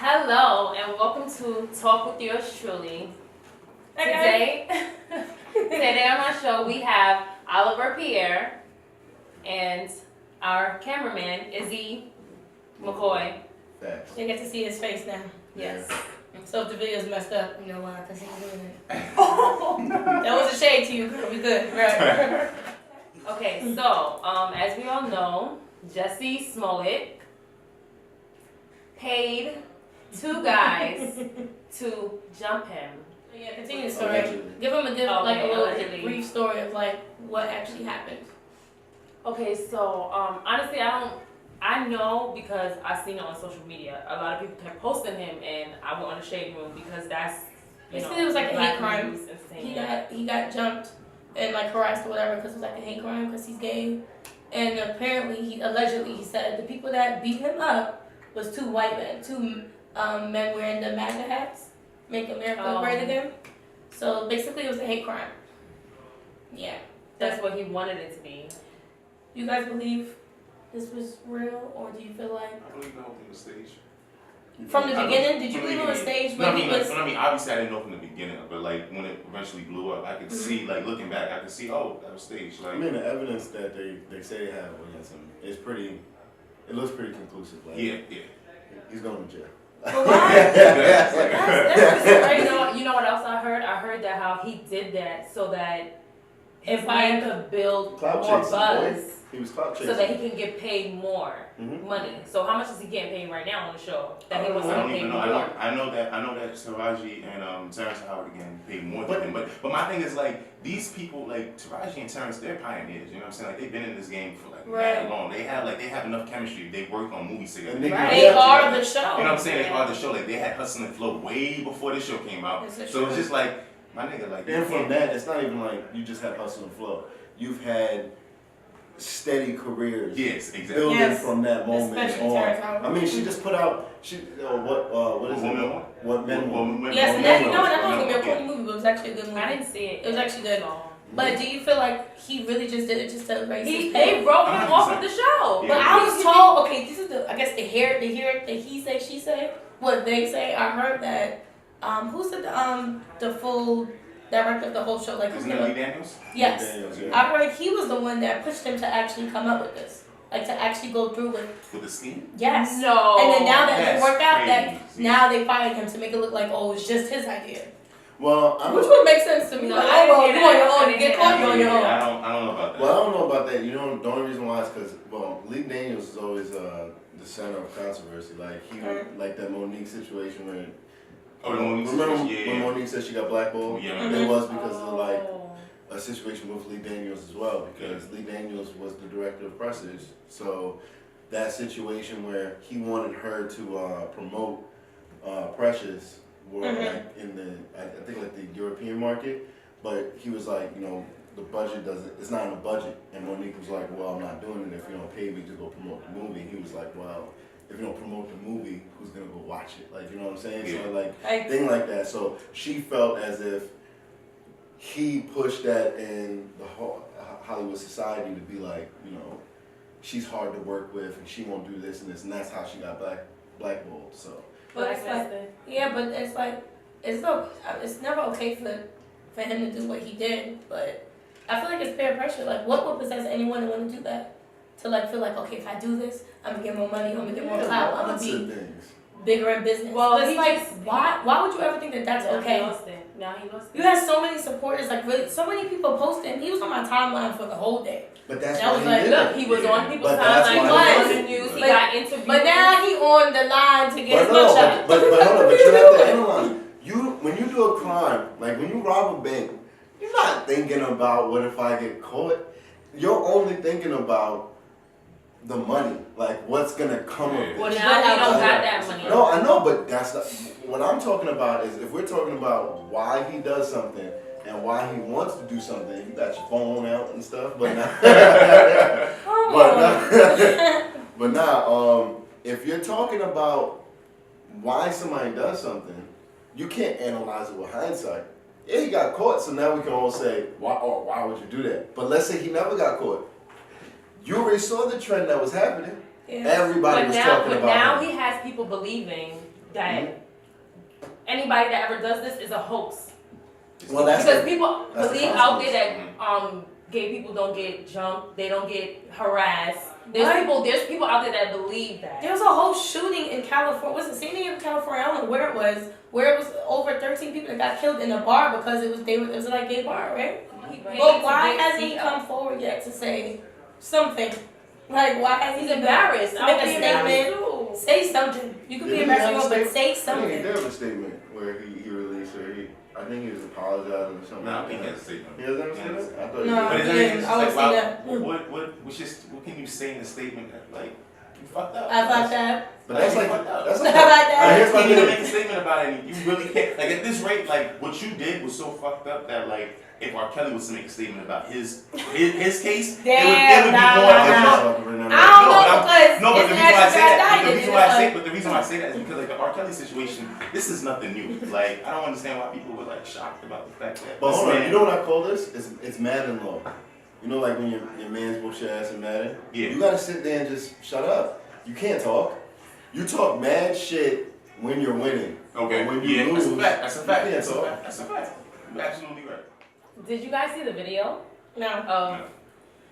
Hello and welcome to Talk with yours truly. Today on our show we have Oliver Pierre and our cameraman Izy McCoy. Facts. They get to see his face now. Yes. So if the video's messed up, you know why? Because he's doing it. That was a shade to you, girl. We good, right? Okay, so as we all know, Jesse Smollett paid two guys to jump him. Yeah, continue the story. Give him a little brief story of like what actually happened. Okay, so honestly, I know because I seen it on social media. A lot of people kept posting him, and I went on the shade room because that's Basically, it was like a hate crime. He He got jumped and like harassed or whatever because it was like a hate crime because he's gay. And apparently, he said the people that beat him up was two white men, two men wearing the MAGA hats, Make America Great Again. So basically, it was a hate crime. Yeah, that's what he wanted it to be. You guys believe this was real, or do you feel like? I believe the whole thing was staged. From the beginning, did you believe it was staged? No, I mean, obviously I didn't know from the beginning, but like when it eventually blew up, I could see, like looking back, I could see, oh, that was staged. Like, I mean, the evidence that they say they have against him is pretty. It looks pretty conclusive. Like, yeah. He's going to jail. But why? You know what else I heard? I heard that how he did that so that if I could build clout more chasing, buzz. He was clout chasing. So that he can get paid more money. So how much is he getting paid right now on the show? That he wants to get paid more. I know that Taraji and Terrence Howard are getting paid more than him. But my thing is like these people like Taraji and Terrence, they're pioneers. You know what I'm saying? Like they've been in this game for like that long. They have enough chemistry. They worked on movies together. They are the show. You know what I'm saying? They are the show. Like they had Hustle and Flow way before this show came out. So it's just like my nigga. Like and from that, it's not even like you just had Hustle and Flow. You've had steady careers. Yes, exactly. Building from that moment on. I mean, she just put out what is it? What Men Want. Yes, and that was gonna be a corny movie, but it was actually a good movie. I didn't see it. It was actually good. But do you feel like he really just did it just to raise his They wrote him off of the show. Yeah. But I was told, okay, this is the he say, she say, what they say. I heard that who's the full director of the whole show, like Isn't it Lee Daniels? Yes. Daniels, yeah. I heard he was the one that pushed him to actually come up with this. Like to actually go through with the scheme? Yes. No. And then now that it That's worked out, crazy. now they fired him to make it look like it's just his idea. Well, which would make sense to me. No, Like, I you on didn't your hear own, that. get caught, you on your own. I don't know about that. Well, I don't know about that. You know, the only reason why is because Lee Daniels is always the center of controversy. Like like that Monique situation where. Remember when Monique said she got blackballed? Yeah. It was because of like a situation with Lee Daniels as well, because Lee Daniels was the director of Prestige. So that situation where he wanted her to promote Precious were like in the I think like the European market, but he was like, the budget it's not in the budget, and Monique was like, well, I'm not doing it if you don't pay me to go promote the movie. And he was like, well, if you don't promote the movie, who's gonna go watch it? Like, you know what I'm saying? Yeah. So like thing like that. So she felt as if he pushed that in the whole Hollywood society to be like, she's hard to work with and she won't do this and this, and that's how she got blackballed. So. But it's like, but it's like it's never okay for him to do what he did. But I feel like it's peer pressure. Like, what would possess anyone to want to do that? To like feel like, okay, if I do this, I'm gonna get more money, I'm gonna get more clout, I'm gonna be bigger in business. Well, it's like, why would you ever think that that's okay? He lost it. You had so many supporters, like really, so many people posting. He was on my timeline for the whole day. But that's why he did look, he was on people's timeline, he was on the news, he got interviewed. But now he on the line to get his But much you have to analyze. When you do a crime, like when you rob a bank, you're not thinking about what if I get caught. You're only thinking about the money, like what's gonna come of it. Well, now he don't got that money. No, I know, but that's not what I'm talking about. Is if we're talking about why he does something and why he wants to do something, you got your phone out and stuff, but now, but now, if you're talking about why somebody does something, you can't analyze it with hindsight. Yeah, he got caught, so now we can all say, why would you do that? But let's say he never got caught. You already saw the trend that was happening. Yeah. Everybody was talking about But now him. he has people believing that anybody that ever does this is a hoax. Well, that's because people that's the believe out there consequence. that gay people don't get jumped, they don't get harassed. There's people out there that believe that. There was a whole shooting in California. Was it City in California? I don't know where it was over 13 people that got killed in a bar because it was like a gay bar, right? But why hasn't he come forward yet to say something? Like, why hasn't He's he embarrassed? Make a statement. Say something. You could be embarrassed, but say something. He did have a statement where he released or I think he was apologizing or something. No, I think he has a statement. He has a statement? I thought No. But it's Yeah, I would say that. what can you say in the statement that like you fucked up? I thought that. But that's like I here's like my that. You can't even thing. make a statement about it. You really can't. Like at this rate, like what you did was so fucked up that like if R. Kelly was to make a statement about his case, it would be more. I don't know because No, but it's the reason why I say that, extradited. but the reason why I say that is because like the R. Kelly situation, this is nothing new. Like I don't understand why people were like shocked about the fact that. But hold on, you know what I call this? It's Madden law. You know, like when your man's whoops your ass in Madden? Yeah. You gotta sit there and just shut up. You can't talk. You talk mad shit when you're winning. Okay. But when you That's lose, a fact. That's a fact. you can't That's a talk. fact. That's a fact. You're absolutely right. Did you guys see the video? No.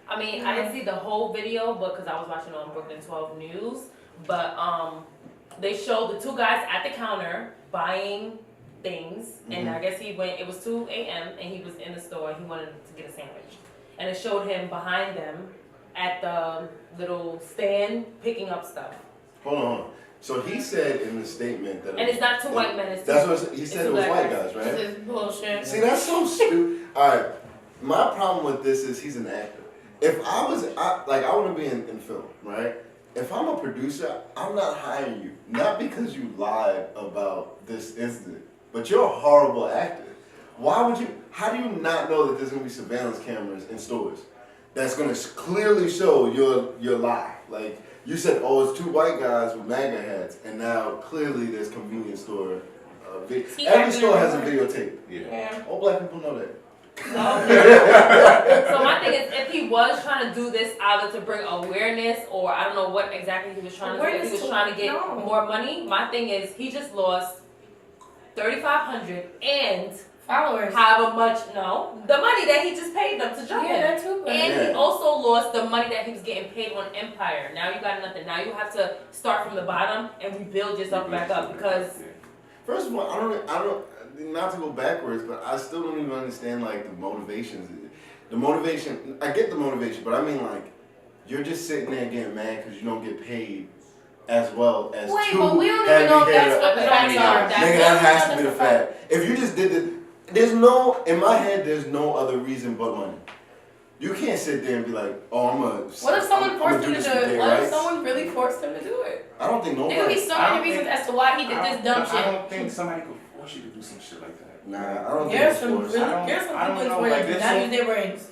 I mean, I didn't see the whole video, but because I was watching on Brooklyn 12 News. But they showed the two guys at the counter buying things, and I guess he went. It was 2 a.m. and he was in the store. And he wanted to get a sandwich, and it showed him behind them at the little stand picking up stuff. Hold on. So he said in the statement that And it's not two white men. It's that's what he said. It was white guys, right? This is bullshit. See, that's so stupid. All right, my problem with this is he's an actor. If I want to be in film, right? If I'm a producer, I'm not hiring you. Not because you lied about this incident, but you're a horrible actor. Why would you? How do you not know that there's going to be surveillance cameras in stores that's going to clearly show your lie? Like you said, oh, it's two white guys with MAGA hats, and now clearly there's convenience store. Every store has a videotape. Yeah. All black people know that. So my thing is, if he was trying to do this either to bring awareness or I don't know what exactly he was trying to do, if he was trying to get more money, my thing is he just lost $3,500 and Followers. however much, the money that he just paid them to jump Yeah, in. that too. And he also lost the money that he was getting paid on Empire. Now you got nothing. Now you have to start from the bottom and rebuild yourself back up because. First of all, I don't. Not to go backwards, but I still don't even understand like the motivations. The motivation, I get the motivation, but I mean like, you're just sitting there getting mad because you don't get paid as well as Wait, two but we don't even know if that's what the facts are. Nigga, that has to be the fact. If you just did in my head, there's no other reason but money. You can't sit there and be like, oh, What if someone forced him to do it? What right? if someone really forced him to do it? I don't think nobody. There could be so many reasons as to why he did this dumb shit. I don't think somebody could force you to do some shit like that. Nah, I don't There's think some it's really, forced. there's some I don't people know, in like, Twitter there's that some- use their brains.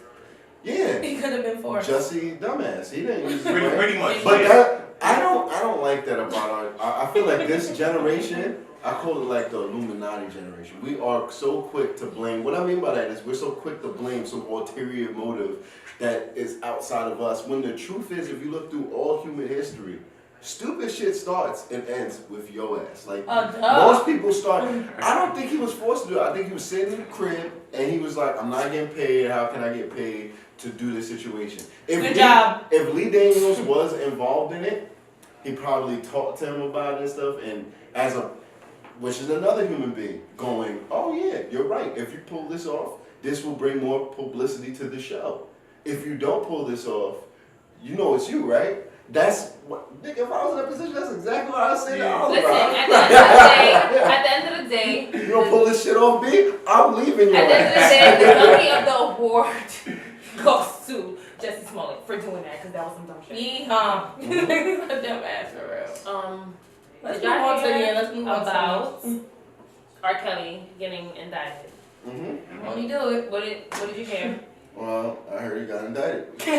Yeah. He could have been forced. Jussie dumbass. He didn't use his brain. Pretty much. But that I don't like that about our. I feel like this generation. I call it like the Illuminati generation. We are so quick to blame. What I mean by that is we're so quick to blame some ulterior motive that is outside of us. When the truth is, if you look through all human history, stupid shit starts and ends with your ass. Like most people start. I don't think he was forced to do it. I think he was sitting in the crib and he was like, "I'm not getting paid. How can I get paid to do this situation?" Good job. If Lee Daniels was involved in it, he probably talked to him about it and stuff. And which is another human being going, "Oh yeah, you're right. If you pull this off, this will bring more publicity to the show. If you don't pull this off, you know it's you, right?" That's what, nigga, if I was in that position, that's exactly what I said. Yeah. Listen, at the end of the day, You don't pull this shit off, B, I'm leaving you. at the end of the day, the dummy of the award goes to Jussie Smollett for doing that because that was some dumb shit. Yeehaw. He's a dumb ass for real. Let's Let's move on to hear the about R. Kelly getting indicted. Mm-hmm. Won't he do it? What did you hear? Well, I heard he got indicted. I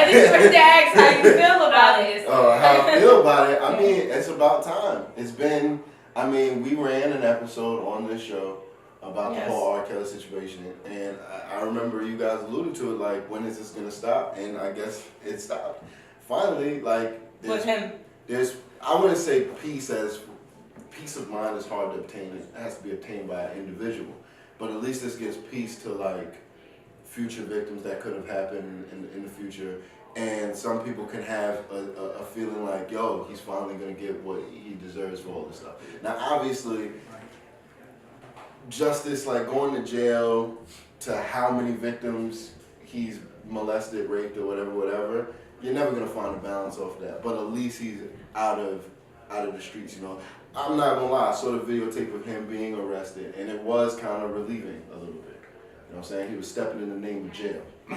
think you to ask how you feel about it. How I feel about it? I mean, it's about time. It's been, we ran an episode on this show about the whole R. Kelly situation, and I remember you guys alluded to it, like, when is this going to stop? And I guess it stopped. Finally, like, With him. I wouldn't say peace as peace of mind is hard to obtain. It has to be obtained by an individual. But at least this gives peace to like future victims that could have happened in the future. And some people can have a feeling like, yo, he's finally gonna get what he deserves for all this stuff. Now, obviously, justice, like going to jail to how many victims he's molested, raped, or whatever, you're never gonna find a balance off of that. But at least he's out of the streets, you know. I'm not gonna lie, I saw the videotape of him being arrested, and it was kind of relieving a little bit. You know what I'm saying? He was stepping in the name of jail. You know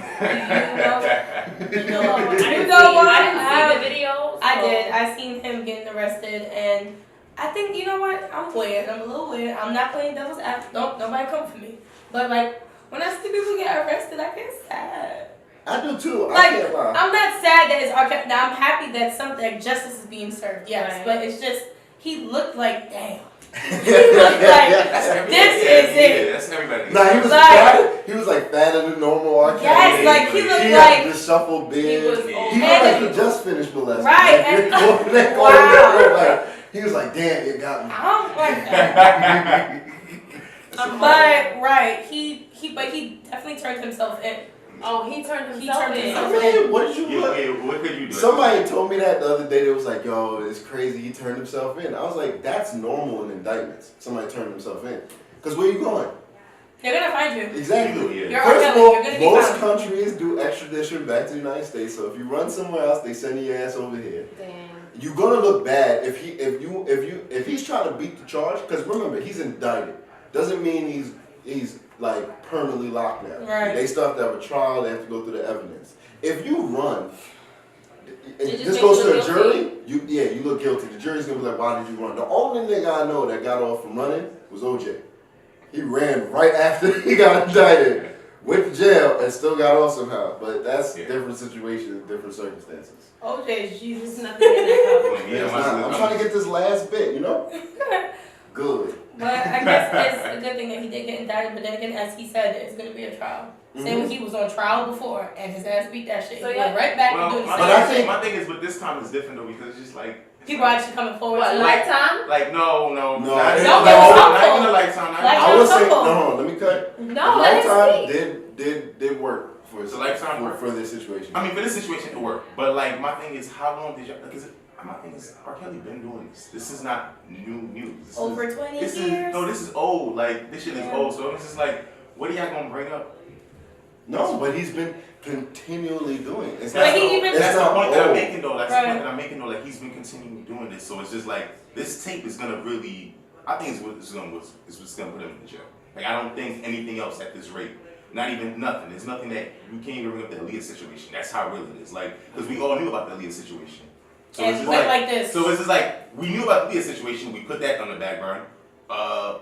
I what? didn't see the video. I did. I seen him getting arrested, and I think, you know what? I'm weird. I'm a little weird. I'm not playing devil's advocate. Don't nobody come for me. But like, when I see people get arrested, I get sad. I do too. Like, I can't lie. I'm not sad that it's okay. Now I'm happy that something justice is being served. Yes, Right. but it's just he looked like damn. He looked like this is it. Yeah, that's everybody. Nah, he was Like- fat. He was like fatter than normal. I can't Yes, believe like it. he looked He like had the shuffled beard. He was He old. looked like he just finished molesting. Right, Like, and- wow. Like, he was like, damn, it got me. I don't like that. But right, but he definitely turned himself in. Oh, he turned himself turned in. himself I mean, what did you Yeah, look? okay, what could you do? Somebody told me that the other day. They was like, yo, it's crazy. He turned himself in. I was like, that's normal in indictments. Somebody turned himself in. Because where you going? They're gonna find you. Exactly. Yeah. You're First R. of Kelly, all, you're gonna be most found. countries do extradition back to the United States. So if you run somewhere else, they send your ass over here. Damn. You're gonna look bad if he's trying to beat the charge. Because remember, he's indicted. Doesn't mean he's like permanently locked now. Right. They still have to have a trial. They have to go through the evidence. If you run, It just this makes goes you to a look jury. You look guilty. The jury's gonna be like, why did you run? The only nigga I know that got off from running was OJ. He ran right after he got indicted, went to jail, and still got off somehow. But that's different situations, different circumstances. OJ is Jesus. There's nothing in that cup. Yeah, It's not- I'm trying to get this last bit, you know? Good. But I guess it's a good thing that he did get indicted. But then again, as he said, it's gonna be a trial. Same when he was on trial before, and his ass beat that shit. So He yeah. went right back to Well, doing the But I same think- my thing is, but this time is different though because it's just like people are actually coming forward. What, to like, lifetime? like no, No, not it- not no. even a lifetime. Not Like- I would say, Couple. no, let me cut. No, The let him Lifetime speak. did work for It's a Lifetime work. for this situation. I mean, for this situation to work, but like my thing is, how long did y'all? Because my thing is, R. Kelly been doing this. This is not new news. This over is, 20 this years. this is old. Like this shit is Yeah. old. So it's just like, what are y'all gonna bring up? No, but he's been continually doing it. It's But not, he even- it's That's the not point that I'm old. making though. That's Right. the point that I'm making though. Like he's been continuing doing this. So it's just like this tape is gonna really. I think it's what's gonna put him in jail. Like I don't think anything else at this rate. Not even nothing. There's nothing that you can't even bring up the Aaliyah situation. That's how real it is. Like because we all knew about the Aaliyah situation. So And it's he just went like this. So it's just like we knew about the Aaliyah situation. We put that on the back burner.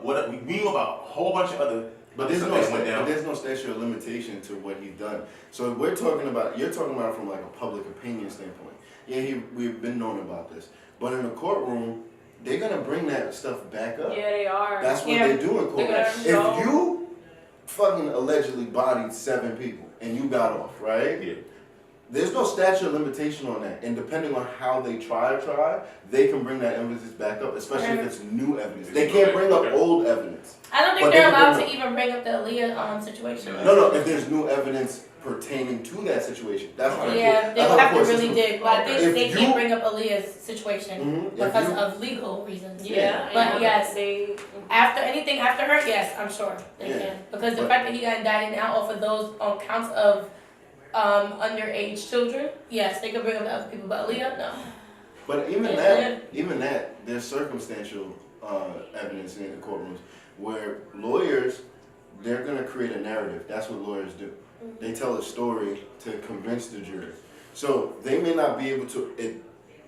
We knew about a whole bunch of other. But there's stuff no that went down. statute of limitation to what he's done. So you're talking about it from like a public opinion standpoint. Yeah, we've been known about this, but in the courtroom, they're gonna bring that stuff back up. Yeah, they are. That's what Yeah. they do in court. They're gonna If show- you fucking allegedly bodied 7 people and you got off, right? Yeah. There's no statute of limitation on that, and depending on how they try, they can bring that evidence back up, especially if it's new evidence. They can't bring up old evidence. I don't think But they're they can allowed bring to even bring up the Aaliyah situation. No, if there's new evidence pertaining to that situation, that's how the Yeah, court- they that's would how have the to court really system- dig. But I think If they you- can't bring up Aaliyah's situation Mhm, if because you- of legal reasons. Yeah. But and yes, they. after anything after her, yes, I'm sure they Yeah. can. Because the But- fact that he got indicted now off of those on counts of underage children, yes, they could bring up the other people. But Aaliyah, no. But even Yeah. that, there's circumstantial evidence in the courtrooms where lawyers, they're gonna create a narrative. That's what lawyers do. They tell a story to convince the jury. So they may not be able to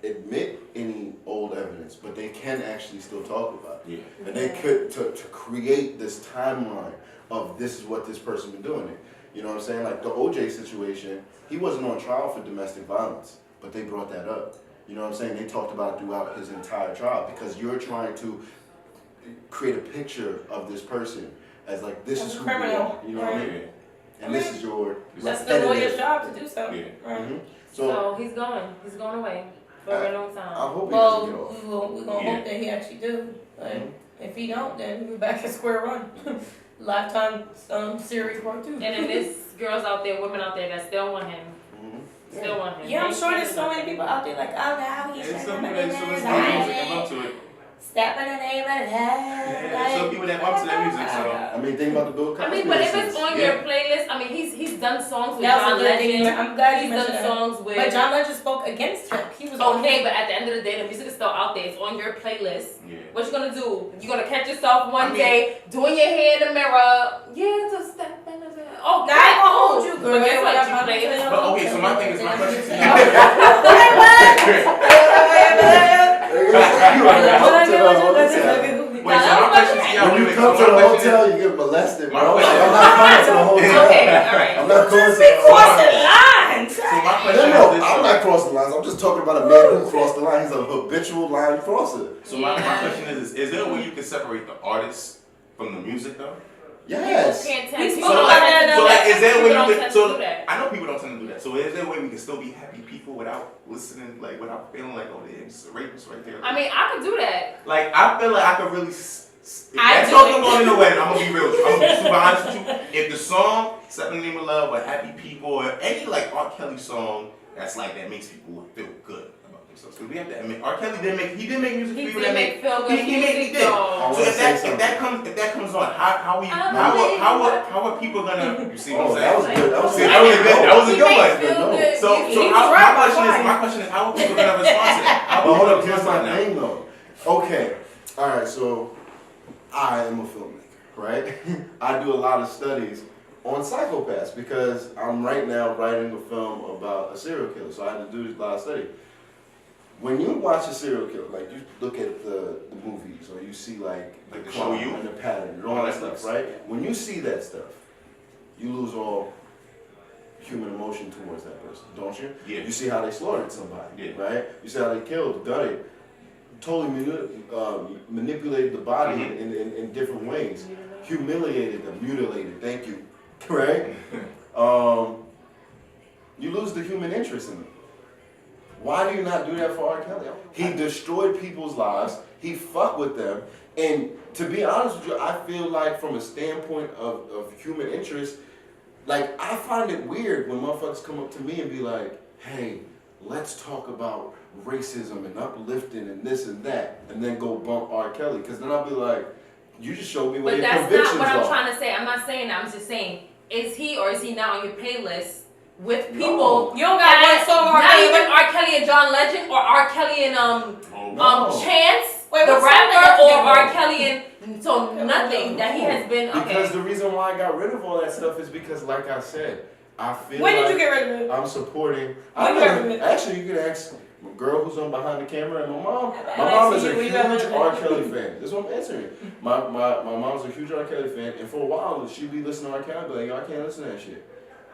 admit any old evidence, but they can actually still talk about it. Yeah. And they could to create this timeline of this is what this person been doing. You know what I'm saying? Like the OJ situation, he wasn't on trial for domestic violence, but they brought that up. You know what I'm saying? They talked about it throughout his entire trial because you're trying to create a picture of this person as like this As is a who criminal, you are. You know what I right. mean? And this is your That's the lawyer's job to do so. Yeah. Right. Mhm. So So he's going away for a long I time. hope he Well, doesn't get off. we're gonna Yeah. hope that he actually do. Like, if he don't, then we're back at square one. Lifetime series part 2. And then there's girls out there, women out there that still want him. Still want him. Yeah, I'm sure there's so many people out there like, oh, now he's There's some stepping people in that still listen to there. music and love to it. Stepping in the name of There's some people that bump to that music, so. I mean, think about the Bill Cosby. I mean, but if it's on Yeah. your playlist, I mean, he's done songs with That was John a good thing. Legend. I'm glad you He's mentioned done that. songs with. But John Legend spoke against him. He was Okay, but at the end of the day, the music is still out there. It's on your playlist. Yeah. What you gonna do? You gonna catch yourself one I mean- day doing your hair in the mirror? Yeah, just step in the mirror. Oh, Nah, I won't hold you, girl. But guess what? I'm You play telling it. you. But okay, so my thing is, my question to you. Wait, so my question to y'all. When you wait, come so to my the question hotel, you get molested, My bro. Like, question- I'm not coming to the hotel. Okay, all right. I'm not going to We crossing lines. So my No, question no, is this. I'm not crossing lines. I'm just talking about a man who crossed the line. He's a habitual line crosser. So my question is there a way you can separate the artist from the music though? Yes. Can't tell. We People spoke don't about tend to that do So like, is there a way People you don't can? tend to So do that. I know people don't tend to do that. So is there a way we can still be happy people without listening, like without feeling like, oh, it's a rapist right there? I mean, I could do that. Like I feel like I could really. If I that do song it. don't go in the wedding, I'm gonna be real. I'm gonna be super honest with you. If the song "Seven in the Name of Love" or "Happy People" or any like R. Kelly song that's like that makes people feel good about themselves. Because we have to admit, R. Kelly didn't make music He for people did that make feel good he music did. though. So if that comes on, how are people gonna? You see what I'm Oh, saying? that was good. That was See, good. that was a good. That was a He good makes one. feel good So music. He how, was right by my question is, how are people gonna respond to that? How But are hold up, people here's gonna my respond thing though. Okay, all right. So I am a filmmaker, right? I do a lot of studies on psychopaths because I'm right now writing a film about a serial killer. So I had to do a lot of study. When you watch a serial killer, like you look at the movies or you see like Like the the Show crime You? and the pattern and all that stuff, right? When you see that stuff, you lose all human emotion towards that person, don't you? Yeah. You see how they slaughtered somebody, Yeah. right? You see how they killed, gutted, totally manipulated the body in different ways, humiliated them, mutilated. Thank you, right? You lose the human interest in them. Why do you not do that for R. Kelly? He destroyed people's lives. He fucked with them. And to be honest with you, I feel like from a standpoint of human interest, like I find it weird when motherfuckers come up to me and be like, hey, let's talk about racism and uplifting and this and that, and then go bump R. Kelly. Because then I'll be like, you just showed me where But your that's convictions not what I'm are. trying to say. I'm not saying that. I'm just saying, is he or is he not on your playlist with No. people? You don't got one song R. Not Kelly. even R. Kelly and John Legend or R. Kelly and No. Chance, Wait, the what song rapper, they or have R. to Kelly and so nothing that he has been. Because Okay. the reason why I got rid of all that stuff is because, like I said, I feel When like did you get rid of it? I'm supporting. When I you got rid of mean, it? actually, you can ask my girl who's on behind the camera and my mom. I My mom asked is a you when you huge got rid of it. R. Kelly fan. That's what I'm answering. My mom's a huge R. Kelly fan, and for a while she'd be listening to R. Kelly, be like, yo, I can't listen to that shit.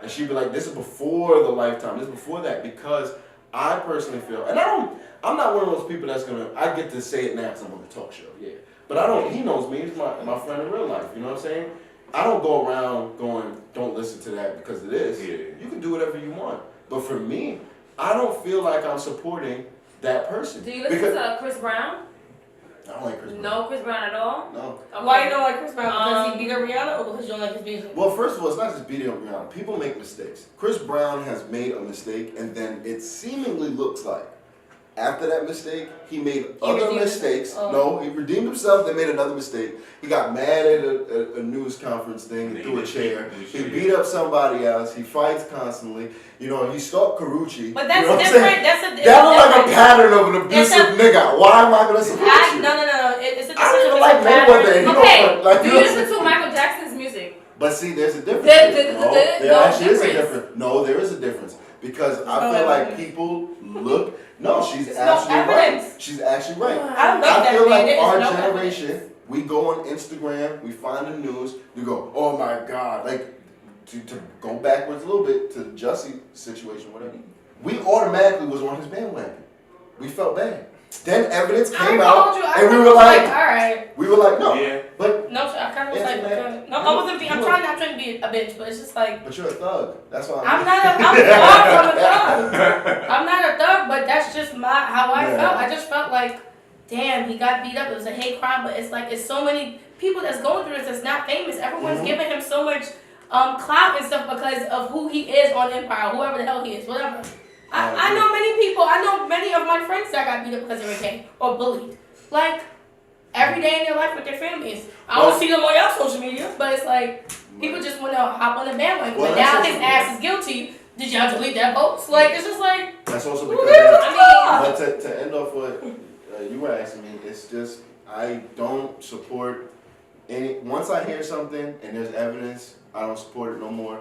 And she'd be like, this is before the Lifetime. This is before that, because I personally feel, and I'm not one of those people that's gonna. I get to say it now because I'm on the talk show, yeah. But I don't. He knows me. He's my friend in real life. You know what I'm saying? I don't go around going, don't listen to that because it is. Yeah. You can do whatever you want. But for me, I don't feel like I'm supporting that person. Do you listen because to Chris Brown? I don't like Chris Brown. No, Chris Brown at all. No. Okay. Why you don't like Chris Brown? Because Um, he beat up Rihanna or because you don't like his music? Well, first of all, it's not just beating up Rihanna. People make mistakes. Chris Brown has made a mistake, and then it seemingly looks like after that mistake, he made other redeemed mistakes. himself. No, he redeemed himself, then made another mistake. He got mad at a news conference thing and He threw a did. chair. He He did. beat up somebody else. He fights constantly. You know, he stalked Karuchi. But that's you know what I'm different. saying? That's a That looked like a different. pattern of an abusive It's nigga. Why am I going to support you? No. It's a I don't even like pattern. Mayweather. He Okay. don't like, Do you listen to Michael Jackson's music? But see, there's a difference. There There no actually is a difference. difference. No, there is a difference. Because I No feel like evidence. people look. No, she's There's no absolutely right. evidence. She's actually right. I don't like I that feel man. like There is our no generation, evidence. we go on Instagram, we find the news, we go, oh my God. Like, to go backwards a little bit to Jussie's situation, whatever. We automatically was on his bandwagon. We felt bad. Then evidence came out, and we were like, alright. no. Yeah. But No, I kind of was like, Internet. no, I wasn't. I'm trying not trying to be a bitch, but it's just like you're a thug. That's why I'm far from a thug. I'm not a thug, but that's just how I Yeah. felt. I just felt like damn, he got beat up. It was a hate crime, but it's like, it's so many people that's going through this that's not famous. Everyone's giving him so much clout and stuff because of who he is on Empire, whoever the hell he is, whatever. I know many people, I know many of my friends that got beat up because they were gay or bullied. Like, every day in their life with their families. I don't see them on your social media, but it's like, people just want to hop on the bandwagon. But now his ass is guilty. Did y'all delete that post? Like, it's just like, that's also because but to end off what you were asking me, it's just, I don't support any, once I hear something and there's evidence, I don't support it no more.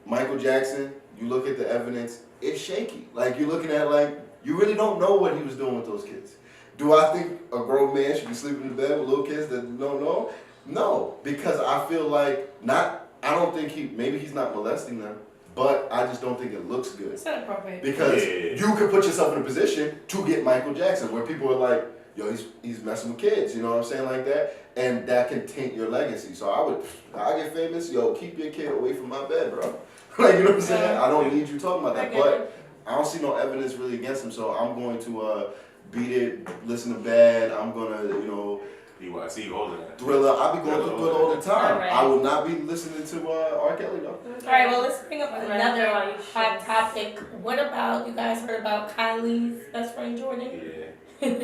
Michael Jackson, you look at the evidence, it's shaky. Like, you're looking at, like, you really don't know what he was doing with those kids. Do I think a grown man should be sleeping in bed with little kids that don't know? No, because I feel like, I don't think maybe he's not molesting them, but I just don't think it looks good. it's not appropriate. Because you could put yourself in a position to get Michael Jackson, where people are like, yo, he's messing with kids, you know what I'm saying, like that, and that can taint your legacy. So I get famous, yo, keep your kid away from my bed, bro. Like, you know what I'm saying? I don't need you talking about that, but I don't see no evidence really against him, so I'm going to beat it, listen to Bad, I'm gonna, you know, BYC, all of that. Thriller, I be going through Thriller all the time. Right. I will not be listening to R. Kelly though. Alright, well, let's bring up another hot topic. What about, you guys heard about Kylie's best friend Jordan? Yeah.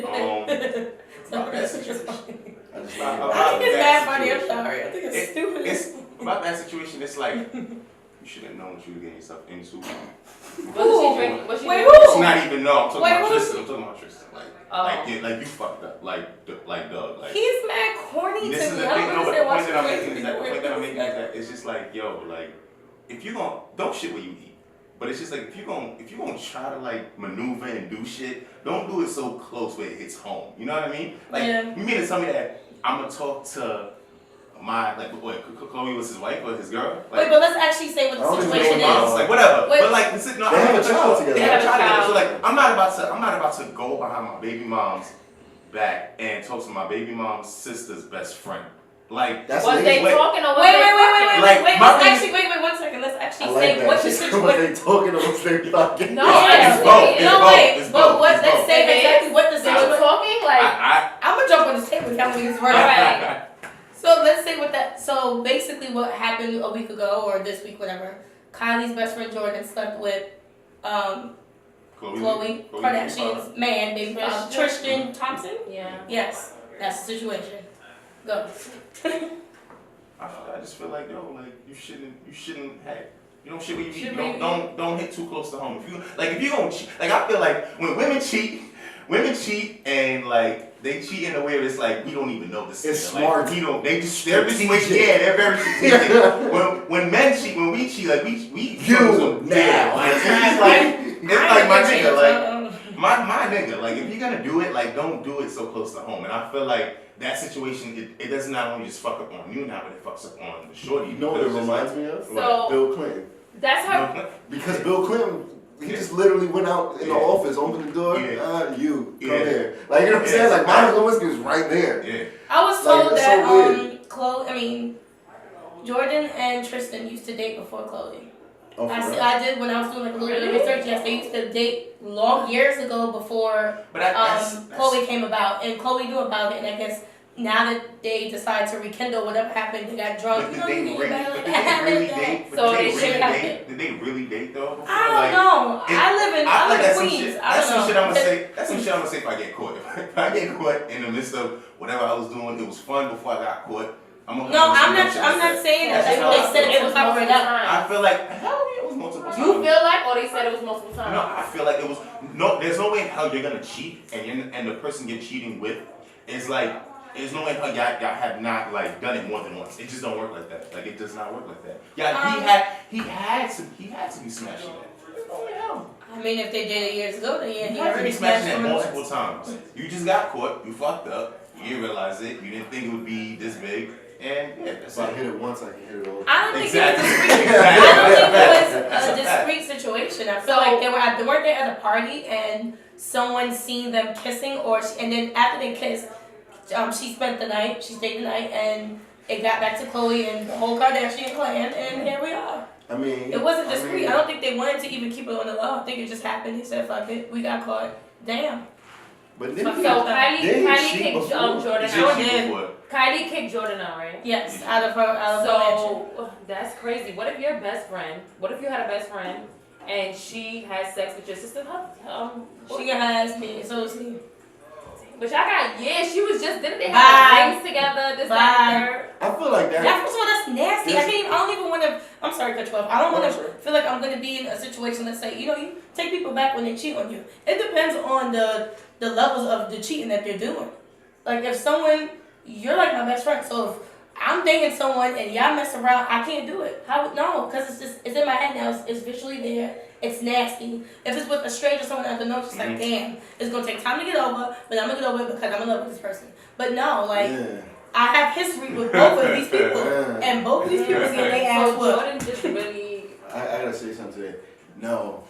About that situation. I think it's About bad that funny, I'm situation. sorry. I think it's stupid. It's about that situation. It's like you should have known what you were getting yourself into. What she drinking? Wait, It's not even no. I'm talking Wait, about who? Tristan. I'm talking about Tristan. Like you fucked up. Like Doug. Like He's mad corny to me. this is the I thing. don't No, but the understand why point that I'm making she's is that doing the point that I'm this. making is that it's just like yo, like if you don't shit where you eat. But it's just like if you gonna try to like maneuver and do shit, don't do it so close where it hits home. You know what I mean? Like you mean to tell me that I'm gonna talk to my Chloe was his wife or his girl? Like, Wait, but let's actually say what the situation is. like whatever. Wait. But like They have a child together. They have a child together. So like I'm not about to go behind my baby mom's back and talk to my baby mom's sister's best friend. Like that's was they talking or was Wait, they wait, fucking? wait, 1 second. Let's actually say what the situation. Was they talking or was they fucking? No, It's both. Let's Both. say exactly what the They were situation. talking like. I'm gonna jump on this table and tell me it's right. So let's say what that. So basically, what happened a week ago or this week, whatever. Kylie's best friend Jordan slept with Khloe Kardashian's man, baby Tristan Thompson. Yeah. Yes, that's the situation. Go. I just feel like you shouldn't have. You don't shit where you Shit eat. where you Don't hit too close to home. If you gonna cheat, like I feel like when women cheat and like they cheat in a way where it's like we don't even know this. It's smart. smart. You know, they're just they're very strategic. when we cheat, like we You now. Like it's like my nigga, like my nigga. Like if you're gonna do it, like don't do it so close to home. And I feel like that situation, it does not only just fuck up on you now, but it fucks up on the shorty. You know what it reminds me of? So- Bill Clinton. That's her. Because Bill Clinton, he just literally went out in the office, opened the door, come here. Like, you know what I'm saying? Like, Monica Lewinsky was right there. Yeah. I was told Like, that so Jordan and Tristan used to date before Khloe. Oh, for real? I did when I was doing like a little bit of research. Yes, they used to date years ago before Khloe came about, and Khloe knew about it. And I guess now that they decide to rekindle whatever happened, they got drunk. But did they really date? Did they really date though? Before? I don't know. I live in Queens. That's some shit I'm gonna say if I get caught. If I get caught in the midst of whatever I was doing, it was fun before I got caught. I'm not saying that. That's what they said. It was cover it up. I feel like hell yeah, it was multiple times. You feel like, or they said it was multiple times? No, I feel like it was there's no way in hell you're gonna cheat and the person you're cheating with is like there's no way in hell y'all have not like done it more than once. It just don't work like that. Like it does not work like that. Yeah, he had to be smashing that. There's no way in hell. I mean, if they did it years ago, then yeah, he had to be smashing that multiple times. You just got caught. You fucked up. You didn't realize it. You didn't think it would be this big. And yeah, that's If I hit it once, I can hit it all. I don't think Exactly. it was a discreet situation. I feel like they weren't there at a party and someone seen them kissing, and then after they kissed, she spent the night, she stayed the night, and it got back to Khloe and the whole Kardashian clan, and here we are. I mean, It wasn't discreet. I don't think they wanted to even keep it on the low. I think it just happened. He said, "Fuck it, we got caught." Damn. But So then Kylie kicked Jordan Jordan. out. Kylie kicked Jordan out, right? Yes, out of her So that's crazy. What if your best friend? What if you had a best friend and she had sex with your sister? She has me. So see. But y'all got she was just didn't they have rings together? This that I feel like that. That's nasty. I don't even want to. I'm sorry, cut you off. I don't want to feel like I'm going to be in a situation. Let's say you take people back when they cheat on you. It depends on the levels of the cheating that they're doing. Like if someone, you're like my best friend. So if I'm dating someone and y'all mess around, I can't do it. No, because it's in my head now. It's visually there. It's nasty. If it's with a stranger, someone I don't know, it's like, damn, it's gonna take time to get over, but I'm gonna get over it because I'm in love with this person. But no, like I have history with both of these people, and both of these people get their ass whooped. Jordan just really. I gotta say something today. No,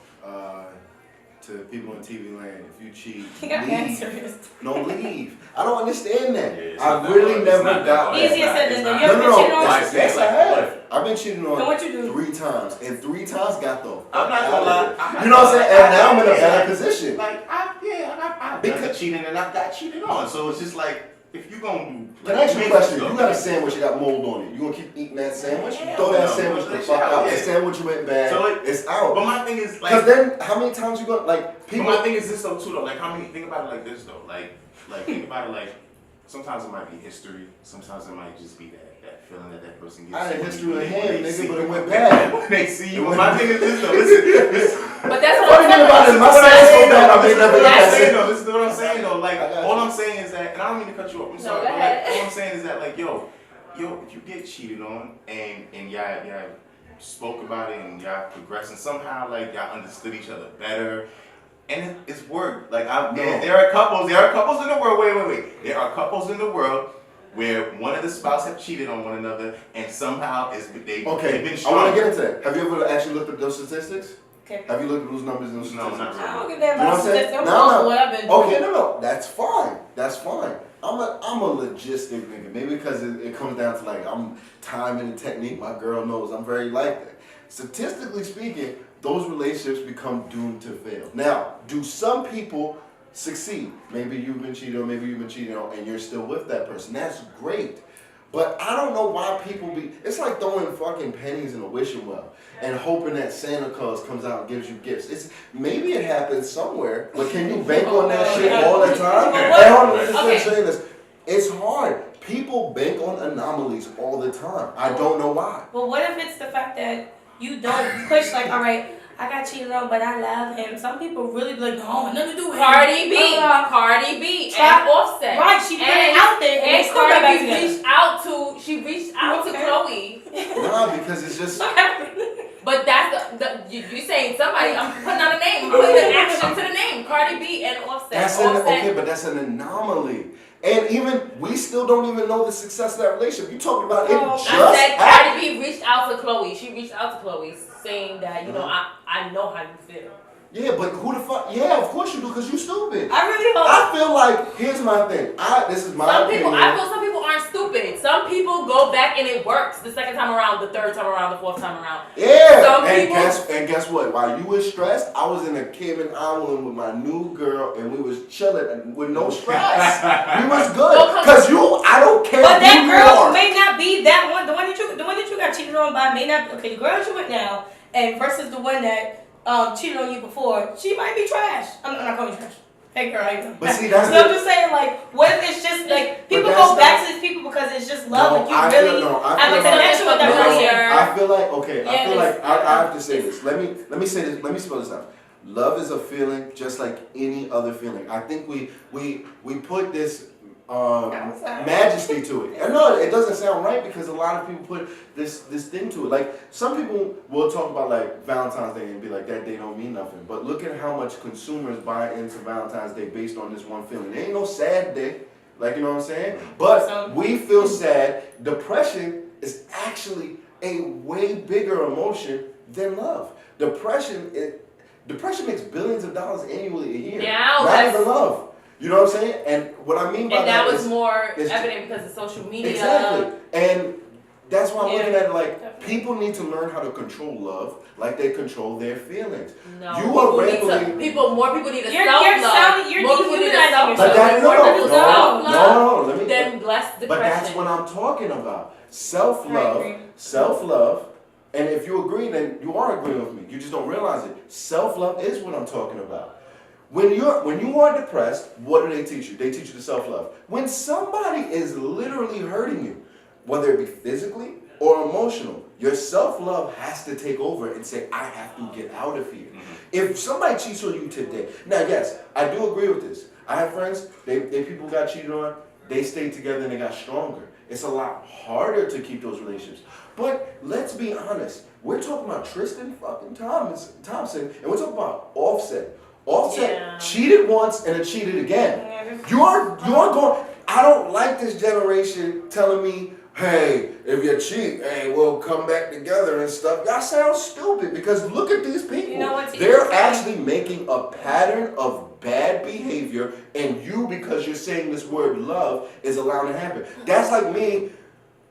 to people in TV land, if you cheat, leave. No, leave. I don't understand that. I really never got that. Easier said than done. You ever been cheated on? Yes, I have. I've been cheated on what you do? 3 times, and 3 times got though. I'm not gonna lie. You know what I'm saying? And now I'm in a better position. Like I've done cheating and I've got cheated on. So it's just like if you gonna do. Can I ask you a question? You got a sandwich, you got mold on it. You gonna keep eating that sandwich? You throw that sandwich the fuck out. That sandwich went bad. So it's out. But my thing is like. Because then, how many times you gonna like people? But my thing is this though too though. Like how many? Think about it like this though. Like think about it like. Sometimes it might be history. Sometimes it might just be that feeling that person gets. I had history with him, nigga, but it went bad. When they see you. My thing is this though. Listen. But that's what I'm saying about it. My saying so bad, I may never get that shit. Listen to what I'm saying though. Like all I'm saying is that, and I don't mean to cut you off. I'm sorry. But like, all I'm saying is that like yo, if you get cheated on and y'all spoke about it and y'all progressed and somehow like y'all understood each other better. And it's work. Like there are couples in the world. Wait. There are couples in the world where one of the spouses have cheated on one another, and somehow they've been strong. I want to get into that. Have you ever actually looked at those statistics? Okay. Have you looked at those numbers and those statistics? No, not really. I don't give that about statistics. Okay, no. That's fine. I'm a logistic nigga. Maybe because it comes down to like I'm timing and technique. My girl knows I'm very like that. Statistically speaking, those relationships become doomed to fail. Now, do some people succeed? Maybe you've been cheated on, maybe you've been cheated on, and you're still with that person. That's great. But I don't know why people it's like throwing fucking pennies in a wishing well and hoping that Santa Claus comes out and gives you gifts. Maybe it happens somewhere, but can you bank on that shit all the time? Just saying this. It's hard. People bank on anomalies all the time. I don't know why. But what if it's the fact that you don't push like, all right, I got cheated on, but I love him. Some people really be like, no, nothing to do with him. Cardi B, and Offset. Right, she put it out there. And Cardi B reached out to Chloe. Nah, because it's just. But that's you saying somebody. I'm putting out a name. I'm putting an action to the name. Cardi B and Offset. Okay, but that's an anomaly. And even we still don't even know the success of that relationship. You talking about it just happened. Cardi B reached out to Chloe. She reached out to Chloe saying that I know how you feel. Yeah, but who the fuck? Yeah, of course you do, because you stupid. I really hope. I feel like, here's my thing. This is my opinion. I feel some people aren't stupid. Some people go back and it works the second time around, the third time around, the fourth time around. Yeah, and guess what? While you was stressed, I was in a Cayman Island with my new girl, and we was chilling with no stress. We was good. Because I don't care. But that girl may not be that one. The one that you got cheated on by may not. Okay, the girl that you with now, and versus the one that cheated on you before, she might be trash. I'm not calling you trash. Hey girl, how you doing? But see, that's so I'm just saying, like, what if it's just like people go back to these people because it's just love, and you really have a connection with that person. I feel like I have to say this. Let me say this. Let me spell this out. Love is a feeling just like any other feeling. I think we put this majesty to it. And no, it doesn't sound right because a lot of people put this thing to it. Like some people will talk about like Valentine's Day and be like, that day don't mean nothing. But look at how much consumers buy into Valentine's Day based on this one feeling. There ain't no sad day. Like, you know what I'm saying? But we feel sad. Depression is actually a way bigger emotion than love. Depression makes billions of dollars annually a year. Not even love. You know what I'm saying? And what I mean by that was more evident because of social media. Exactly. And That's why I'm looking at it like definitely. people need to learn how to control love like they control their feelings. No, You are more regularly. people need to You're self-love. you're More people need to dehumanizing self-love. But that, More people no, self-love let me. than less But depression. that's what I'm talking about. I Self-love, agree. self-love, and if you agree, then you are agreeing with me. You just don't realize it. Self-love is what I'm talking about. When you are depressed, what do they teach you? They teach you to self-love. When somebody is literally hurting you, whether it be physically or emotional, your self-love has to take over and say, I have to get out of here. If somebody cheats on you today, now yes, I do agree with this. I have friends, they people got cheated on, they stayed together and they got stronger. It's a lot harder to keep those relationships. But let's be honest, we're talking about Tristan fucking Thompson, and we're talking about Offset. Offset cheated once and then cheated again. You're going, I don't like this generation telling me, hey, if you cheat, hey, we'll come back together and stuff. Y'all sound stupid because look at these people. You know what's They're interesting? actually making a pattern of bad behavior, and you, because you're saying this word love, is allowing it to happen. That's like me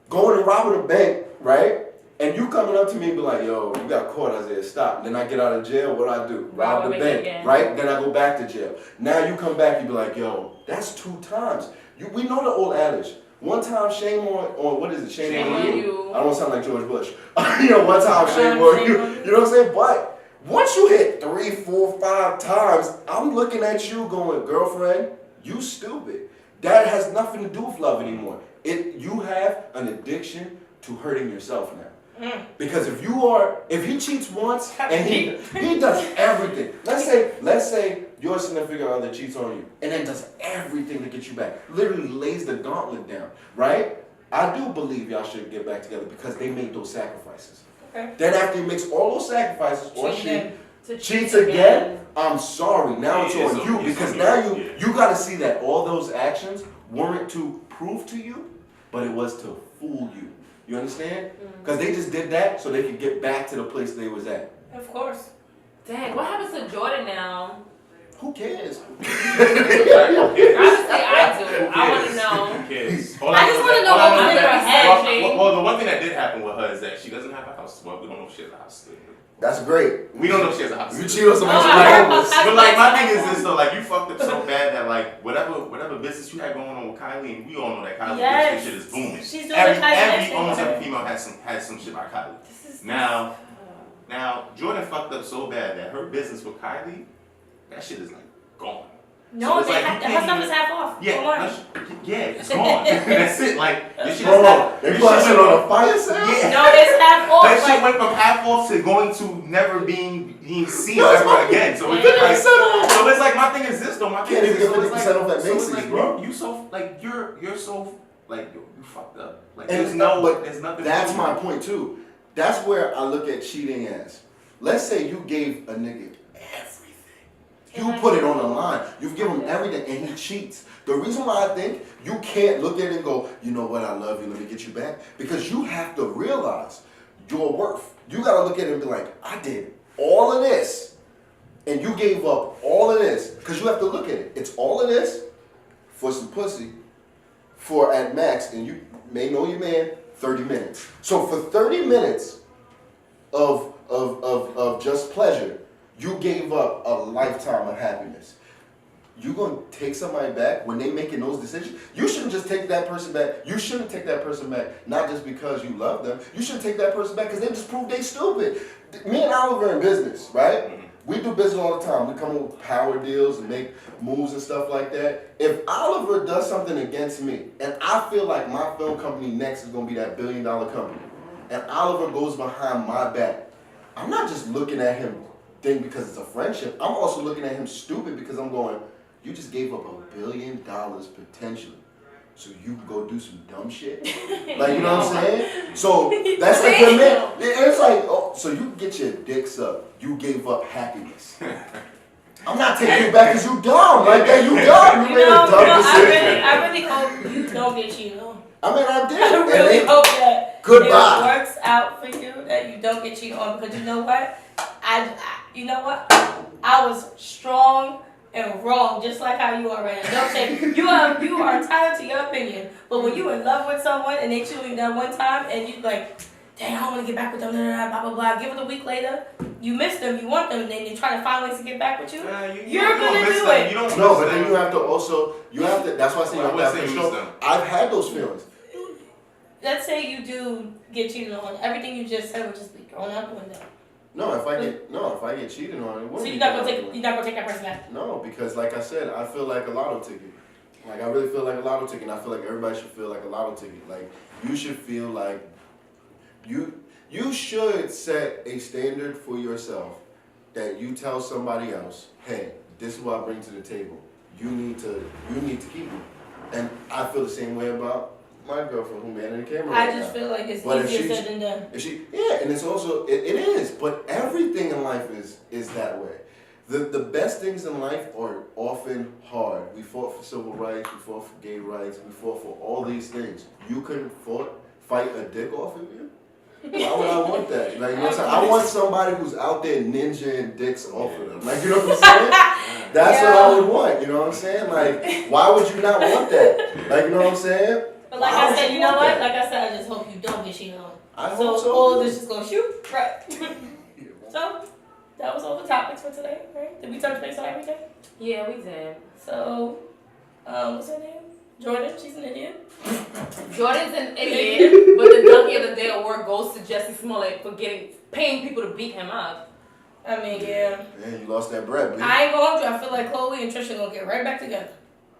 going and robbing a bank, right? And you coming up to me and be like, yo, you got caught, Isaiah, stop. And then I get out of jail, what do? Rob the bank, right? Then I go back to jail. Now you come back, you be like, yo, that's 2 times. We know the old adage. One time, shame on what is it? Shame on you. I don't want to sound like George Bush. One time, shame on you. You know what I'm saying? But once you hit 3, 4, 5 times, I'm looking at you going, girlfriend, you stupid. That has nothing to do with love anymore. You have an addiction to hurting yourself now. Because if he cheats once and he does everything. Let's say your significant other cheats on you and then does everything to get you back. Literally lays the gauntlet down, right? I do believe y'all should get back together because they made those sacrifices. Okay. Then after he makes all those sacrifices or she cheats again, I'm sorry. Now it's on you because now you got to see that all those actions weren't to prove to you, but it was to fool you. You understand? Because they just did that so they could get back to the place they was at. Of course. Dang, what happens to Jordan now? Who cares? Obviously, I do. I want to know. Who cares? I just want to know what was in her head. Well, the one thing that did happen with her is that she doesn't have a house. Well, we don't know if she has a house. That's great. We don't know if she has a house. You cheat on somebody, homeless. But like my thing is this though, like you fucked up so bad that like whatever business you had going on with Kylie, and we all know that Kylie business shit is booming. She's doing almost every female has some shit by Kylie. Now Jordan fucked up so bad that her business with Kylie, that shit is like gone. No, so her stuff is half off. It's gone. That's it. Like this shit is not. They put shit on a fire sale. Yeah. No, it's half off. That shit went from half off to going to never being seen ever again. So it's like my thing is this though. My can't even get 50% off that Macy's, bro. You so like you're so like you fucked up. Like there's nothing. That's my point too. That's where I look at cheating as. Let's say you gave a nigga everything. You put it on the line. You've given him everything, and he cheats. The reason why I think you can't look at it and go, you know what, I love you, let me get you back, because you have to realize your worth. You got to look at it and be like, I did all of this, and you gave up all of this, because you have to look at it. It's all of this for some pussy, for at max, and you may know your man, 30 minutes. So for 30 minutes of just pleasure, you gave up a lifetime of happiness. You gonna take somebody back when they making those decisions? You shouldn't just take that person back. You shouldn't take that person back, not just because you love them. You shouldn't take that person back because they just proved they stupid. Me and Oliver are in business, right? We do business all the time. We come up with power deals and make moves and stuff like that. If Oliver does something against me, and I feel like my film company next is gonna be that $1 billion company, and Oliver goes behind my back, I'm not just looking at him because it's a friendship. I'm also looking at him stupid because I'm going, you just gave up $1 billion potentially, so you can go do some dumb shit. Like, you know what I'm saying? So that's like your man. It's like, oh, so you get your dick sucked. You gave up happiness. I'm not taking you back because you dumb. Like that, you dumb. You made a dumb decision. I really hope you don't get cheated on. I mean, I did. I really hope that goodbye. It works out for you, that you don't get cheated on, because you know what? You know what? I was strong and wrong, just like how you are right now. Don't say you are entitled to your opinion, But when you in love with someone and they cheated that one time and you like, dang, I don't want to get back with them, blah, blah, blah. Give it a week later, you miss them, you want them, and then they try to find ways to get back with you. You're going to do it. No, but then you have to also, that's why I say you have to have control. I've had those feelings. Let's say you do get cheated on. Everything you just said would just be thrown out the window. No, if I get cheated on, it wouldn't. So you're not gonna take that person back? No, because like I said, I feel like a lotto ticket. Like I really feel like a lotto ticket. And I feel like everybody should feel like a lotto ticket. Like you should feel like you should set a standard for yourself that you tell somebody else, hey, this is what I bring to the table. You need to keep it. And I feel the same way about my girlfriend who man in the camera. I just feel like it's easier said than done. And it's also it is, but everything in life is that way. The best things in life are often hard. We fought for civil rights, we fought for gay rights, we fought for all these things. You couldn't fight a dick off of you? Why would I want that? Like, you know what I'm saying? I want somebody who's out there ninja dicks off of them. Like, you know what I'm saying? That's what I would want, you know what I'm saying? Like, why would you not want that? Like, you know what I'm saying? But like I said, you know what? Like I said, I just hope you don't get cheated on. I hope so. All of this is gonna shoot. Right. So, that was all the topics for today, right? Did we touch base on everything? Yeah, we did. So, what's her name? Jordan, she's an idiot. Jordan's an idiot, but the Donkey of the Day award goes to Jussie Smollett for paying people to beat him up. I mean, yeah. Man, you lost that bread, baby. I ain't gonna hold you. I feel like Chloe and Trisha gonna get right back together.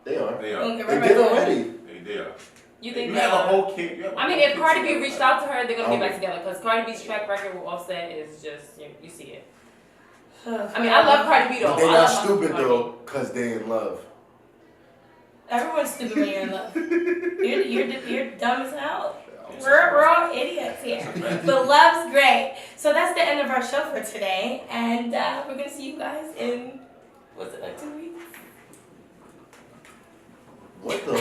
They are. They did already. They are. You think you that? have a whole kid. I mean, if Cardi B reached out to her, they're gonna get back together because Cardi B's track record with Offset is just you see it. I mean, I love Cardi B though. But they're not stupid though, cause they in love. Everyone's stupid when you're in love. You're dumb as hell. We're all idiots here. But love's great. So that's the end of our show for today, and we're gonna see you guys in what's it like 2 weeks? What the?